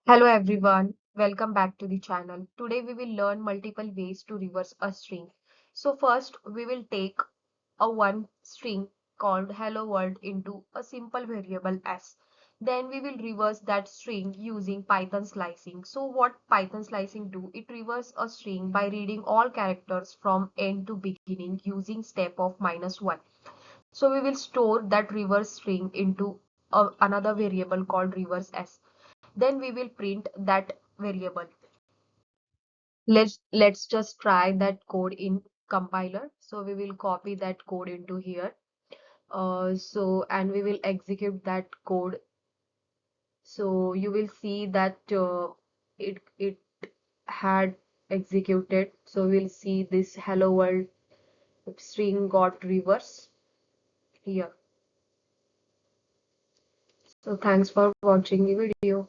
Hello everyone, welcome back to the channel. Today we will learn multiple ways to reverse a string. So first we will take a one string called hello world into a simple variable s. Then we will reverse that string using Python slicing. So what Python slicing do? It reverse a string by reading all characters from end to beginning using step of -1. So we will store that reverse string into another variable called reverse s. Then we will print that variable. Let's just try that code in compiler. So we will copy that code into here. And we will execute that code. So you will see that it had executed. So we'll see this hello world string got reverse here. So thanks for watching the video.